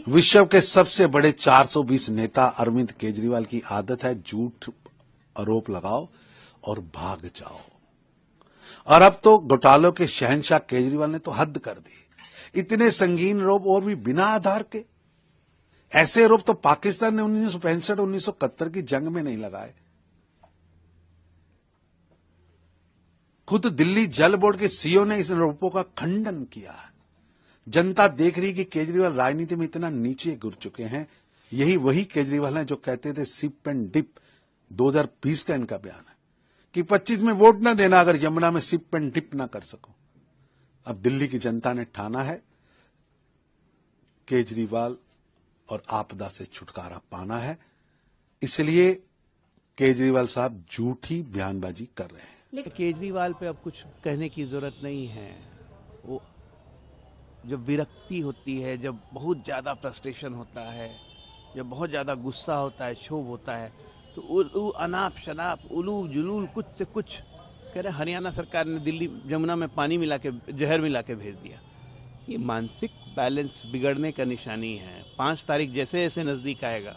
विश्व के सबसे बड़े 420 नेता अरविंद केजरीवाल की आदत है झूठ आरोप लगाओ और भाग जाओ। और अब तो घोटालों के शहंशाह केजरीवाल ने तो हद कर दी। इतने संगीन आरोप और भी बिना आधार के। ऐसे आरोप तो पाकिस्तान ने 1965-1971 की जंग में नहीं लगाए। खुद दिल्ली जल बोर्ड के सीईओ ने इस आरोपों का खंडन किया। जनता देख रही कि केजरीवाल राजनीति में इतना नीचे गिर चुके हैं। यही वही केजरीवाल हैं जो कहते थे सिप एंड डिप। 2020 का इनका बयान है कि 25 में वोट न देना अगर यमुना में सिप एंड डिप ना कर सको। अब दिल्ली की जनता ने ठाना है केजरीवाल और आपदा से छुटकारा पाना है, इसलिए केजरीवाल साहब झूठी बयानबाजी कर रहे हैं। लेकिन केजरीवाल पे अब कुछ कहने की जरूरत नहीं है। वो जब विरक्ति होती है, जब बहुत ज्यादा फ्रस्ट्रेशन होता है, जब बहुत ज्यादा गुस्सा होता है, क्षोभ होता है, तो उलू अनाप शनाप उलू जुलूल कुछ से कुछ कह रहे। हरियाणा सरकार ने दिल्ली यमुना में पानी मिला के जहर मिला के भेज दिया। ये मानसिक बैलेंस बिगड़ने का निशानी है। 5 तारीख जैसे जैसे नजदीक आएगा,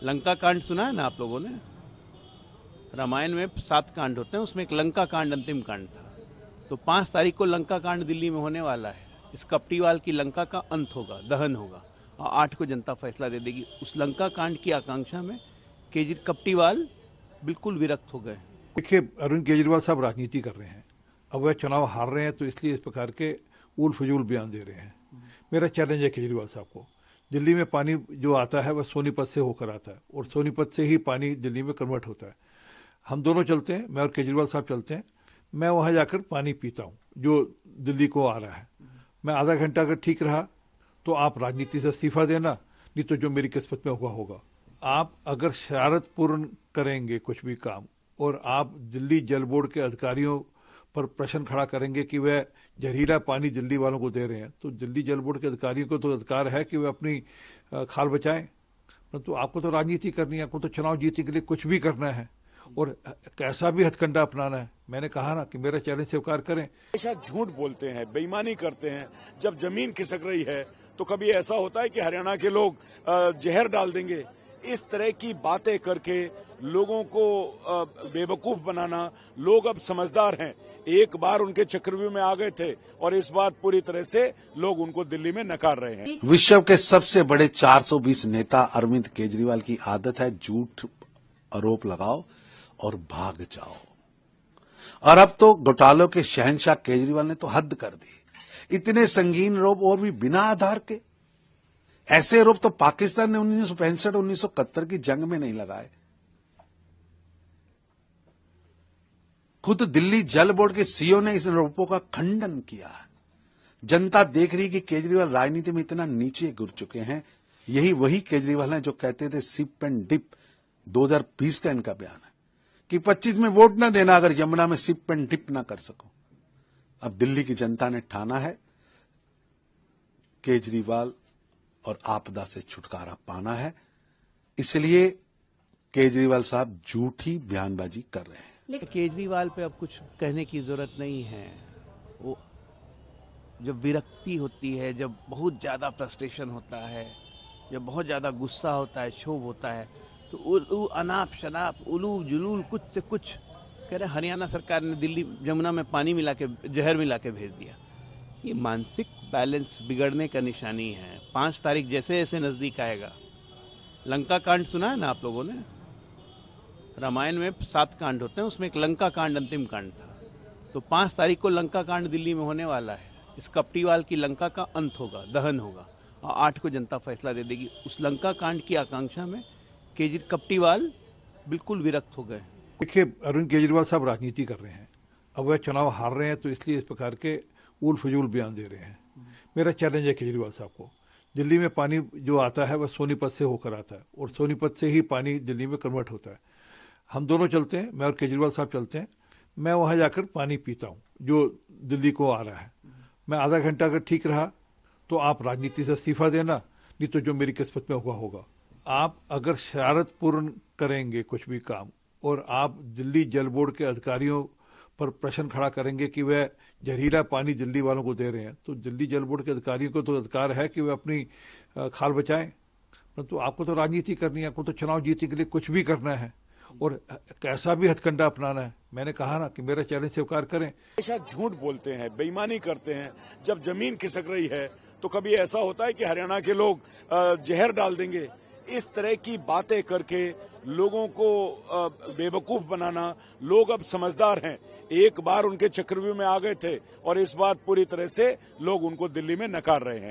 लंका कांड सुना है ना आप लोगों ने? रामायण में 7 कांड होते हैं, उसमें एक लंका कांड अंतिम कांड था। तो 5 तारीख को लंका कांड दिल्ली में होने वाला है। इस कपटीवाल की लंका का अंत होगा, दहन होगा, और 8 को जनता फैसला दे देगी। उस लंका कांड की आकांक्षा में कपटीवाल बिल्कुल विरक्त हो गए। देखिए, अरविंद केजरीवाल साहब राजनीति कर रहे हैं। अब वह चुनाव हार रहे हैं तो इसलिए इस प्रकार के उल फजूल बयान दे रहे हैं। मेरा चैलेंज है केजरीवाल साहब को। दिल्ली में पानी जो आता है वह सोनीपत से होकर आता है और सोनीपत से ही पानी दिल्ली में कन्वर्ट होता है। हम दोनों चलते हैं, मैं और केजरीवाल साहब चलते हैं। मैं वहाँ जाकर पानी पीता हूँ जो दिल्ली को आ रहा है। मैं आधा घंटा अगर ठीक रहा तो आप राजनीति से इस्तीफा देना, नहीं तो जो मेरी किस्मत में हुआ होगा। आप अगर शरारत पूर्ण करेंगे कुछ भी काम और आप दिल्ली जल बोर्ड के अधिकारियों पर प्रश्न खड़ा करेंगे कि वह जहरीला पानी दिल्ली वालों को दे रहे हैं, तो दिल्ली जल बोर्ड के अधिकारियों को तो अधिकार है कि वे अपनी खाल बचाएं। परंतु आपको तो राजनीति करनी है, आपको तो चुनाव जीतने के लिए कुछ भी करना है और कैसा भी हथकंडा अपनाना है। मैंने कहा ना कि मेरा चैलेंज स्वीकार करें। हमेशा झूठ बोलते हैं, बेईमानी करते हैं। जब जमीन खिसक रही है तो कभी ऐसा होता है कि हरियाणा के लोग जहर डाल देंगे। इस तरह की बातें करके लोगों को बेवकूफ बनाना। लोग अब समझदार हैं। एक बार उनके चक्रव्यूह में आ गए थे और इस बार पूरी तरह से लोग उनको दिल्ली में नकार रहे हैं। विश्व के सबसे बड़े 420 नेता अरविंद केजरीवाल की आदत है झूठ आरोप लगाओ और भाग जाओ। और अब तो घोटालों के शहंशाह केजरीवाल ने तो हद कर दी। इतने संगीन आरोप और भी बिना आधार के। ऐसे आरोप तो पाकिस्तान ने 1965-1971 की जंग में नहीं लगाए। खुद दिल्ली जल बोर्ड के सीईओ ने इस आरोपों का खंडन किया। जनता देख रही कि केजरीवाल राजनीति में इतना नीचे गिर चुके हैं। यही वही केजरीवाल हैं जो कहते थे सिप एंड डिप। 2020 का इनका बयान है कि 25 में वोट न देना अगर यमुना में सिप एंड डिप ना कर सको। अब दिल्ली की जनता ने ठाना है केजरीवाल और आपदा से छुटकारा पाना है, इसलिए केजरीवाल साहब झूठी बयानबाजी कर रहे हैं। लेकिन केजरीवाल पे अब कुछ कहने की जरूरत नहीं है। वो जब विरक्ति होती है, जब बहुत ज्यादा फ्रस्ट्रेशन होता है, जब बहुत ज्यादा गुस्सा होता है, क्षोभ होता है, तो उलू अनाप शनाप उलू जुलूल कुछ से कुछ कह रहे। हरियाणा सरकार ने दिल्ली यमुना में पानी मिला के जहर मिला के भेज दिया। ये मानसिक बैलेंस बिगड़ने का निशानी है। 5 तारीख जैसे जैसे नजदीक आएगा, लंका कांड सुना है ना आप लोगों ने? रामायण में 7 कांड होते हैं, उसमें एक लंका कांड अंतिम कांड था। तो 5 तारीख को लंका कांड दिल्ली में होने वाला है। इस कपटीवाल की लंका का अंत होगा, दहन होगा, और 8 को जनता फैसला दे देगी। उस लंका कांड की आकांक्षा में कपटीवाल बिल्कुल विरक्त हो गए। देखिए, अरविंद केजरीवाल साहब राजनीति कर रहे हैं। अब वह चुनाव हार रहे हैं तो इसलिए इस प्रकार के उल फजूल बयान दे रहे हैं। मेरा चैलेंज है केजरीवाल साहब को। दिल्ली में पानी जो आता है वह सोनीपत से होकर आता है और सोनीपत से ही पानी दिल्ली में कन्वर्ट होता है। हम दोनों चलते हैं, मैं और केजरीवाल साहब चलते हैं। मैं वहाँ जाकर पानी पीता हूँ जो दिल्ली को आ रहा है। मैं आधा घंटा अगर ठीक रहा तो आप राजनीति से इस्तीफा देना, नहीं तो जो मेरी किस्मत में हुआ होगा। आप अगर शरारत पूर्ण करेंगे कुछ भी काम और आप दिल्ली जल बोर्ड के अधिकारियों पर प्रश्न खड़ा करेंगे कि वह जहरीला पानी दिल्ली वालों को दे रहे हैं, तो दिल्ली जल बोर्ड के अधिकारियों को तो अधिकार है कि वे अपनी खाल बचाएं, परंतु आपको तो राजनीति करनी है, आपको तो चुनाव जीतने के लिए कुछ भी करना है और कैसा भी हथकंडा अपनाना है। मैंने कहा ना कि मेरा चैलेंज स्वीकार करें। हमेशा झूठ बोलते हैं, बेईमानी करते हैं। जब जमीन खिसक रही है तो कभी ऐसा होता है कि हरियाणा के लोग जहर डाल देंगे। इस तरह की बातें करके लोगों को बेवकूफ बनाना, लोग अब समझदार हैं। एक बार उनके चक्रव्यूह में आ गए थे और इस बार पूरी तरह से लोग उनको दिल्ली में नकार रहे हैं।